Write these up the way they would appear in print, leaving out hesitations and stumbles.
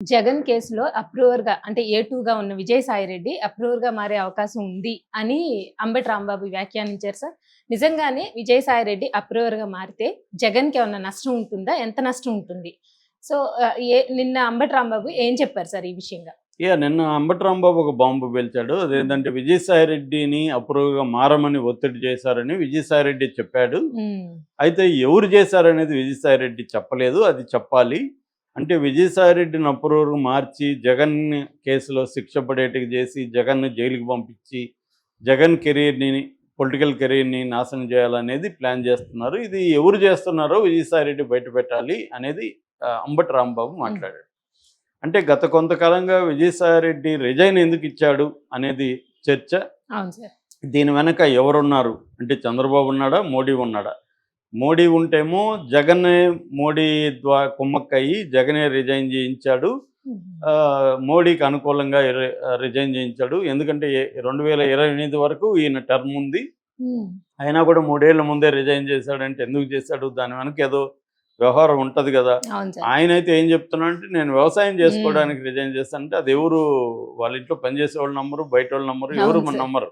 జగన్ కేసులో అప్రూవర్‌గా అంటే ఏ2గా ఉన్న విజయసాయిరెడ్డి అప్రూవర్‌గా మారే అవకాశం ఉంది అని అంబటి రాంబాబు వ్యాఖ్యానించారు సార్. నిజంగానే విజయసాయిరెడ్డి అప్రూవర్‌గా మారితే జగన్‌కేమన్నా నష్టం ఉంటుందా? ఎంత నష్టం ఉంటుంది? సో, నిన్న అంబటి రాంబాబు ఏం చెప్పారు సార్ ఈ విషయంగా? నిన్న అంబటి రాంబాబు ఒక బాంబు పేల్చాడు. అదేంటంటే విజయసాయిరెడ్డిని అప్రూవ్‌గా మారమని ఒత్తిడి చేశారని విజయసాయిరెడ్డి చెప్పాడు. అయితే ఎవరు చేశారనేది విజయసాయిరెడ్డి చెప్పలేదు. అది చెప్పాలి. అంటే విజయసాయిరెడ్డిని అప్రూవ్‌గా మార్చి జగన్ కేసులో శిక్ష పడేట్టుగా చేసి జగన్‌ని జైలుకి పంపించి జగన్ కెరీర్‌ని పొలిటికల్ కెరీర్‌ని నాశనం చేయాలనేది ప్లాన్ చేస్తున్నారు. ఇది ఎవరు చేస్తున్నారో విజయసాయిరెడ్డి బయట పెట్టాలి అనేది అంబటి రాంబాబు మాట్లాడాడు. అంటే గత కొంతకాలంగా విజయసాయిరెడ్డి రిజైన్ ఎందుకు ఇచ్చాడు అనేది చర్చ. అవును సార్. దీని వెనక ఎవరున్నారు అంటే చంద్రబాబు ఉన్నాడా, మోడీ ఉన్నాడా? మోడీ ఉంటేమో జగన్నే మోడీ కుమ్మక్కయ్యి జగనే రిజైన్ చేయించాడు. మోడీకి అనుకూలంగా రిజైన్ చేయించాడు. ఎందుకంటే 2028 వరకు ఈయన టర్మ్ ఉంది. అయినా కూడా 3 ఏళ్ల ముందే రిజైన్ చేశాడంటే ఎందుకు చేశాడు? దాని వెనక ఏదో వ్యవహారం ఉంటుంది కదా. ఆయనైతే ఏం చెప్తున్నాడంటే నేను వ్యవసాయం చేసుకోవడానికి రిజైన్ చేస్తానంటే అది ఎవరు వాళ్ళ ఇంట్లో పనిచేసే వాళ్ళు నమ్మరు, బయట వాళ్ళు నమ్మరు, ఎవరు నమ్మరు.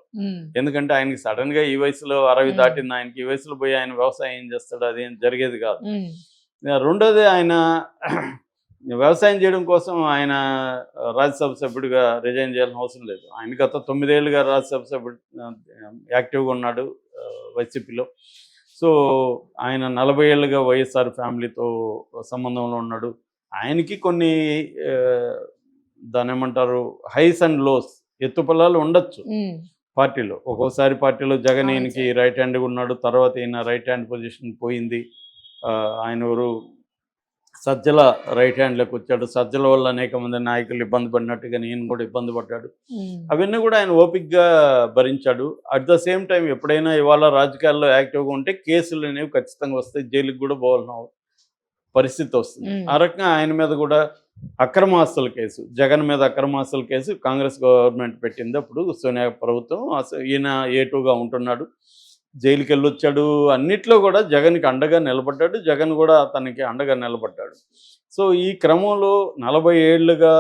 ఎందుకంటే ఆయనకి సడన్ గా ఈ వయసులో 60 దాటింది, ఆయనకి ఈ వయసులో పోయి ఆయన వ్యవసాయం ఏం చేస్తాడు, అది ఏం జరిగేది కాదు. రెండోది ఆయన వ్యవసాయం చేయడం కోసం ఆయన రాజ్యసభ సభ్యుడిగా రిజైన్ చేయాల్సిన అవసరం లేదు. ఆయన గత 9 ఏళ్ళుగా రాజ్యసభ సభ్యుడు యాక్టివ్గా ఉన్నాడు వైసీపీలో. సో ఆయన 40 ఏళ్ళుగా వైఎస్ఆర్ ఫ్యామిలీతో సంబంధంలో ఉన్నాడు. ఆయనకి కొన్ని దాని ఏమంటారు హైస్ అండ్ లోస్, ఎత్తుపల్లాలు ఉండొచ్చు పార్టీలో. ఒక్కోసారి పార్టీలో జగన్ ఈయనకి రైట్ హ్యాండ్గా ఉన్నాడు, తర్వాత ఈయన రైట్ హ్యాండ్ పొజిషన్ పోయింది. ఆయన ఎవరు సజ్జల రైట్ హ్యాండ్లోకి వచ్చాడు. సజ్జల వల్ల అనేక మంది నాయకులు ఇబ్బంది పడినట్టుగా ఈయన కూడా ఇబ్బంది పడ్డాడు. అవన్నీ కూడా ఆయన ఓపిక్గా భరించాడు. అట్ ద సేమ్ టైం ఎప్పుడైనా ఇవాళ రాజకీయాల్లో యాక్టివ్గా ఉంటే కేసులు అనేవి ఖచ్చితంగా వస్తాయి, జైలుకి కూడా పోవాల్సిన పరిస్థితి వస్తుంది. ఆ రకంగా ఆయన మీద కూడా అక్రమాస్తుల కేసు, జగన్ మీద అక్రమాస్తుల కేసు కాంగ్రెస్ గవర్నమెంట్ పెట్టింది. అప్పుడు సోనియా ప్రభుత్వం. ఈయన ఏ2గా ఉంటున్నాడు, జైలుకి వెళ్ళొచ్చాడు. అన్నిట్లో కూడా జగన్కి అండగా నిలబడ్డాడు, జగన్ కూడా అతనికి అండగా నిలబడ్డాడు. సో ఈ క్రమంలో 40 ఏళ్ళుగా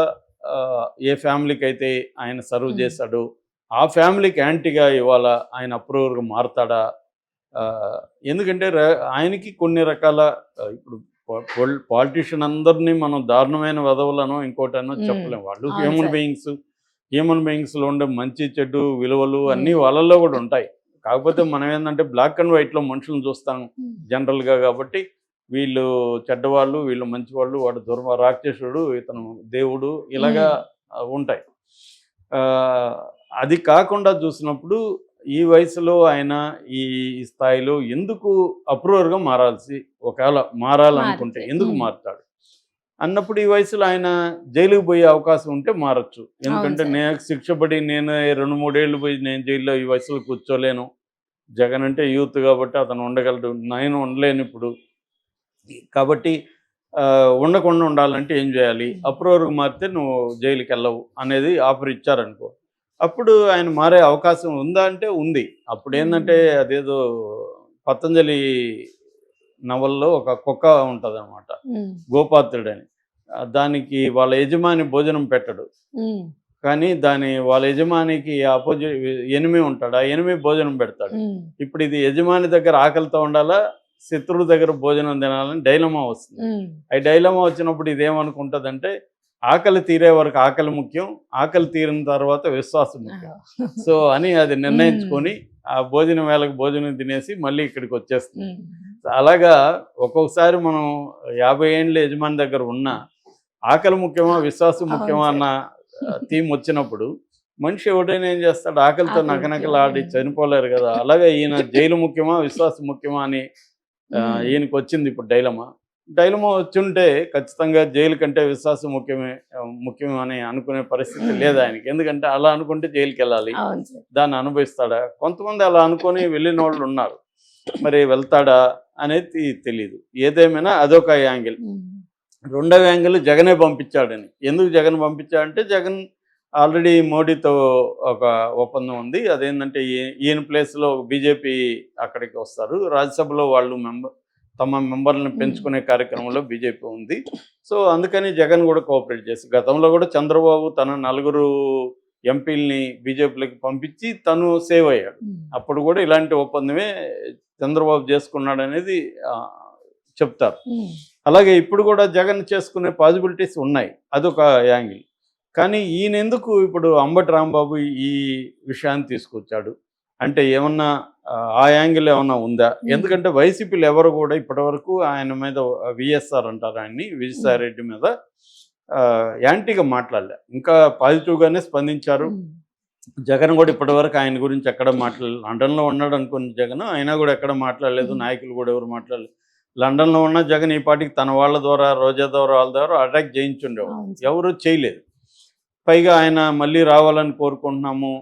ఏ ఫ్యామిలీకి అయితే ఆయన సర్వ్ చేశాడు ఆ ఫ్యామిలీకి యాంటీగా ఇవాళ ఆయన అప్రూవర్గా మారుతాడా? ఎందుకంటే ఆయనకి కొన్ని రకాల ఇప్పుడు పాలిటీషియన్ అందరినీ మనం దారుణమైన వదవులను ఇంకోటనో చెప్పలేము. వాళ్ళు హ్యూమన్ బీయింగ్స్లో ఉండే మంచి చెడు విలువలు అన్నీ వాళ్ళల్లో కూడా ఉంటాయి. కాకపోతే మనం ఏంటంటే బ్లాక్ అండ్ వైట్లో మనుషులను చూస్తాం జనరల్గా. కాబట్టి వీళ్ళు చెడ్డవాళ్ళు, వీళ్ళు మంచివాళ్ళు, వాడు రాక్షసుడు, ఇతను దేవుడు, ఇలాగా ఉంటాయి. అది కాకుండా చూసినప్పుడు ఈ వయసులో ఆయన ఈ స్థాయిలో ఎందుకు అప్రూవర్గా ఒకవేళ మారాలనుకుంటే ఎందుకు మారుతాడు అన్నప్పుడు ఈ వయసులో ఆయన జైలుకి పోయే అవకాశం ఉంటే మారచ్చు. ఎందుకంటే నేను శిక్ష పడి నేను 2-3 ఏళ్ళు పోయి నేను జైల్లో ఈ వయసులో కూర్చోలేను. జగన్ అంటే యూత్ కాబట్టి అతను ఉండగలడు, నేను ఉండలేను ఇప్పుడు. కాబట్టి ఉండకుండా ఉండాలంటే ఏం చేయాలి? అప్రూవర్గా మారితే నువ్వు జైలుకి వెళ్ళవు అనేది ఆఫర్ ఇచ్చారనుకో, అప్పుడు ఆయన మారే అవకాశం ఉందా అంటే ఉంది. అప్పుడు ఏంటంటే అదేదో పతంజలి నవల్లో ఒక కుక్క ఉంటుంది అనమాట, గోపాత్రుడని. దానికి వాళ్ళ యజమాని భోజనం పెట్టడు, కానీ వాళ్ళ యజమానికి ఎనిమి ఉంటాడు, ఆ ఎనిమి భోజనం పెడతాడు. ఇప్పుడు ఇది యజమాని దగ్గర ఆకలితో ఉండాలా, శత్రువు దగ్గర భోజనం తినాలని డైలమా వస్తుంది. ఆ డైలమా వచ్చినప్పుడు ఇదేమనుకుంటుందంటే ఆకలి తీరే వరకు ఆకలి ముఖ్యం, ఆకలి తీరిన తర్వాత విశ్వాసం ముఖ్యం. సో అని అది నిర్ణయించుకొని ఆ భోజనం వేళకు భోజనం తినేసి మళ్ళీ ఇక్కడికి వచ్చేస్తుంది. అలాగా ఒక్కొక్కసారి మనం 50 ఏళ్ళ యజమాని దగ్గర ఉన్న ఆకలి ముఖ్యమా విశ్వాసం ముఖ్యమా అన్న థీమ్ వచ్చినప్పుడు మనిషి ఎవడైనా ఏం చేస్తాడు? ఆకలితో నకనకలాడి చనిపోలేరు కదా. అలాగే ఈయన జైలు ముఖ్యమా విశ్వాసం ముఖ్యమా అని ఈయనకి వచ్చింది ఇప్పుడు డైలమా వచ్చుంటే ఖచ్చితంగా జైలు కంటే విశ్వాసం ముఖ్యమే అని అనుకునే పరిస్థితి లేదు ఆయనకి. ఎందుకంటే అలా అనుకుంటే జైలుకి వెళ్ళాలి, దాన్ని అనుభవిస్తాడా? కొంతమంది అలా అనుకొని వెళ్ళిన వాళ్ళు ఉన్నారు, మరి వెళ్తాడా అనేది తెలియదు. ఏదేమైనా అదొక యాంగిల్. రెండవ యాంగిల్ జగనే పంపించాడని. ఎందుకు జగన్ పంపించాడంటే జగన్ ఆల్రెడీ మోడీతో ఒక ఒప్పందం ఉంది. అదేంటంటే ఈయన ప్లేస్లో బీజేపీ అక్కడికి వస్తారు, రాజ్యసభలో వాళ్ళు తమ మెంబర్లను పెంచుకునే కార్యక్రమంలో బీజేపీ ఉంది. సో అందుకని జగన్ కూడా కోఆపరేట్ చేసి గతంలో కూడా చంద్రబాబు తన 4 ఎంపీలని బీజేపీలోకి పంపించి తను సేవ్ అయ్యాడు. అప్పుడు కూడా ఇలాంటి ఒప్పందమే చంద్రబాబు చేసుకున్నాడు అనేది చెప్తారు. అలాగే ఇప్పుడు కూడా జగన్ చేసుకునే పాసిబిలిటీస్ ఉన్నాయి, అదొక యాంగిల్. కానీ ఈయన ఎందుకు ఇప్పుడు అంబటి రాంబాబు ఈ విషయాన్ని తీసుకొచ్చాడు అంటే ఏమన్నా ఆ యాంగిల్ ఏమన్నా ఉందా? ఎందుకంటే వైసీపీలు ఎవరు కూడా ఇప్పటివరకు ఆయన మీద విఎస్ఆర్ అంటారు ఆయన్ని, విజయసాయి రెడ్డి మీద యాంటీగా మాట్లాడలే, ఇంకా పాజిటివ్గానే స్పందించారు. జగన్ కూడా ఇప్పటివరకు ఆయన గురించి ఎక్కడ మాట్లాడలేదు. లండన్లో ఉన్నాడు అనుకున్న జగన్, అయినా కూడా ఎక్కడ మాట్లాడలేదు. నాయకులు కూడా ఎవరు మాట్లాడలేదు. లండన్లో ఉన్న జగన్ ఈ పాటికి తన వాళ్ళ ద్వారా, రోజా ద్వారా, వాళ్ళ ద్వారా అటాక్ చేయించుండేవాడు, ఎవరు చేయలేదు. పైగా ఆయన మళ్ళీ రావాలని కోరుకుంటున్నాము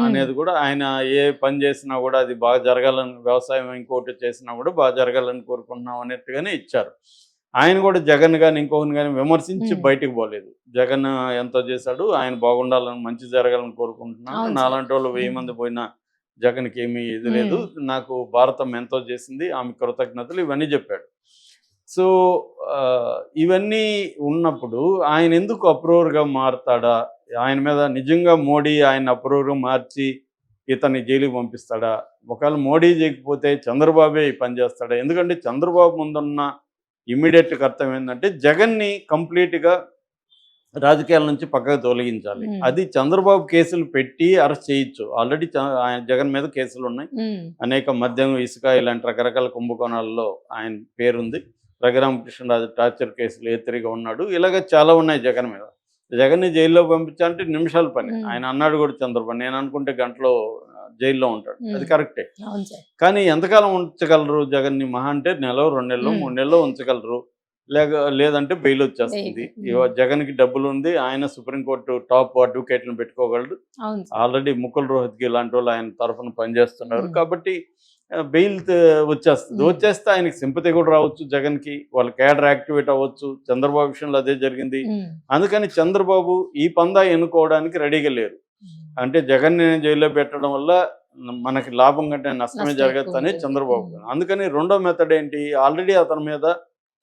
అనేది కూడా, ఆయన ఏ పని చేసినా కూడా అది బాగా జరగాలని, వ్యవసాయం ఇంకోటి చేసినా కూడా బాగా జరగాలని కోరుకుంటున్నాం అన్నట్టుగానే ఇచ్చారు. ఆయన కూడా జగన్ కానీ ఇంకొకరిని కానీ విమర్శించి బయటకు పోలేదు. జగన్ ఎంతో చేశాడు, ఆయన బాగుండాలని, మంచి జరగాలని కోరుకుంటున్నాను, నాలాంటి వాళ్ళు 1000 మంది పోయినా జగన్కి ఏమీ ఇది లేదు, నాకు భారతం ఎంతో చేసింది, ఆమె కృతజ్ఞతలు, ఇవన్నీ చెప్పాడు. సో ఇవన్నీ ఉన్నప్పుడు ఆయన ఎందుకు అప్రూవర్గా మారుతాడా? ఆయన మీద నిజంగా మోడీ ఆయన అప్రూవర్గా మార్చి ఇతన్ని జైలుకి పంపిస్తాడా? ఒకవేళ మోడీ చేయకపోతే చంద్రబాబే ఈ పని చేస్తాడా? ఎందుకంటే చంద్రబాబు ముందున్న ఇమ్మీడియట్ కర్తవ్యం ఏంటంటే జగన్ని కంప్లీట్గా రాజకీయాల నుంచి పక్కకు తొలగించాలి. అది చంద్రబాబు కేసులు పెట్టి అరెస్ట్ చేయొచ్చు. ఆల్రెడీ జగన్ మీద కేసులు ఉన్నాయి, అనేక మద్యం, ఇసుక ఇలాంటి రకరకాల కుంభకోణాల్లో ఆయన పేరుంది. రఘురామకృష్ణరాజు టార్చర్ కేసులు ఏతిరిగా ఉన్నాడు. ఇలాగ చాలా ఉన్నాయి జగన్ మీద. జగన్ని జైల్లో పంపించాలంటే నిమిషాల పని. ఆయన అన్నాడు కూడా చంద్రబాబు, నేను అనుకుంటే గంటలో జైల్లో ఉంటాడు, అది కరెక్టే. కానీ ఎంతకాలం ఉంచగలరు జగన్ని? మహా అంటే 1 నెల, 2 నెలలు, 3 నెలలు ఉంచగలరు, లేదంటే బెయిల్ వచ్చేస్తుంది. జగన్కి డబ్బులు ఉంది, ఆయన సుప్రీంకోర్టు టాప్ అడ్వకేట్లను పెట్టుకోగలడు. ఆల్రెడీ ముకుల్ రోహత్గి ఇలాంటి వాళ్ళు ఆయన తరఫున పనిచేస్తున్నారు కాబట్టి బెయిల్ వచ్చేస్తుంది. వచ్చేస్తే ఆయనకి సింపతి కూడా రావచ్చు, జగన్కి వాళ్ళ కేడర్ యాక్టివేట్ అవ్వచ్చు. చంద్రబాబు విషయంలో అదే జరిగింది. అందుకని చంద్రబాబు ఈ పందా ఎన్నుకోవడానికి రెడీగా లేరు. అంటే జగన్ని జైల్లో పెట్టడం వల్ల మనకి లాభం కంటే నష్టమే జరగచ్చు అని చంద్రబాబు. అందుకని రెండో మెథడ్ ఏంటి? ఆల్రెడీ అతని మీద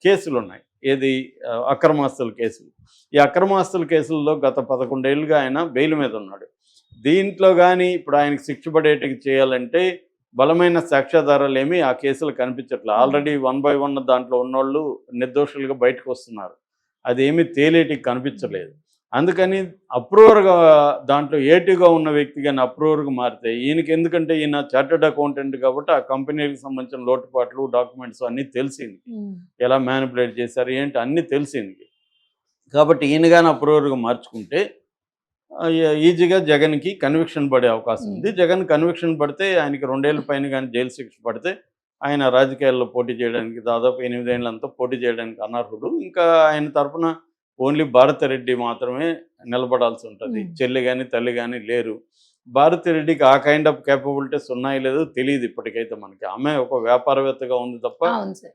కేసులు ఉన్నాయి. ఏది? అక్రమాస్తుల కేసులు. ఈ అక్రమాస్తుల కేసుల్లో గత 11 ఏళ్ళుగా ఆయన బెయిల్ మీద ఉన్నాడు. దీంట్లో కానీ ఇప్పుడు ఆయనకి శిక్ష పడేటికి చేయాలంటే బలమైన సాక్ష్యాధారాలు ఏమీ ఆ కేసులు కనిపించట్లేదు. ఆల్రెడీ 1 by 1 దాంట్లో ఉన్నోళ్ళు నిర్దోషులుగా బయటకు వస్తున్నారు. అదేమీ తేలేటికి కనిపించలేదు. అందుకని అప్రూవర్గా దాంట్లో ఏటుగా ఉన్న వ్యక్తి కానీ అప్రూవర్గా మారితే ఈయనకి, ఎందుకంటే ఈయన చార్టర్డ్ అకౌంటెంట్ కాబట్టి ఆ కంపెనీకి సంబంధించిన లోటుపాట్లు, డాక్యుమెంట్స్ అన్నీ తెలిసింది, ఎలా మ్యానిపులేట్ చేశారు ఏంటి అన్నీ తెలిసింది. కాబట్టి ఈయన కానీ అప్రూవర్గా మార్చుకుంటే ఈజీగా జగన్కి కన్విక్షన్ పడే అవకాశం ఉంది. జగన్ కన్విక్షన్ పడితే ఆయనకి 2 ఏళ్ళ పైన కానీ జైలు శిక్ష పడితే ఆయన రాజకీయాల్లో పోటీ చేయడానికి, దాదాపు 8 ఏళ్ళంతా పోటీ చేయడానికి అనర్హుడు. ఇంకా ఆయన తరఫున ఓన్లీ భారతిరెడ్డి మాత్రమే నిలబడాల్సి ఉంటుంది. చెల్లి కానీ తల్లి కానీ లేరు. భారతిరెడ్డికి ఆ కైండ్ ఆఫ్ కేపబిలిటీస్ ఉన్నాయో లేదో తెలియదు ఇప్పటికైతే మనకి. ఆమె ఒక వ్యాపారవేత్తగా ఉంది తప్ప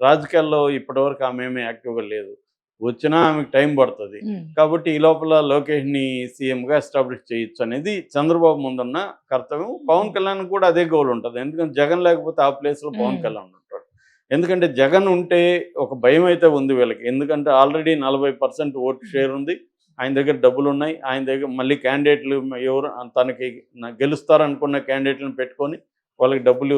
రాజకీయాల్లో ఇప్పటివరకు ఆమె ఏమీ యాక్టివ్గా లేదు. వచ్చినా ఆమెకు టైం పడుతుంది. కాబట్టి ఈ లోపల లోకేష్ని సీఎంగా ఎస్టాబ్లిష్ చేయొచ్చు అనేది చంద్రబాబు ముందున్న కర్తవ్యం. పవన్ కళ్యాణ్ కూడా అదే గోల్ ఉంటుంది. ఎందుకంటే జగన్ లేకపోతే ఆ ప్లేస్లో పవన్ కళ్యాణ్ ఉంటాడు. ఎందుకంటే జగన్ ఉంటే ఒక భయం అయితే ఉంది వీళ్ళకి. ఎందుకంటే ఆల్రెడీ 40% ఓటు షేర్ ఉంది, ఆయన దగ్గర డబ్బులు ఉన్నాయి, ఆయన దగ్గర మళ్ళీ క్యాండిడేట్లు ఎవరు తనకి గెలుస్తారనుకున్న క్యాండిడేట్లను పెట్టుకొని వాళ్ళకి డబ్బులు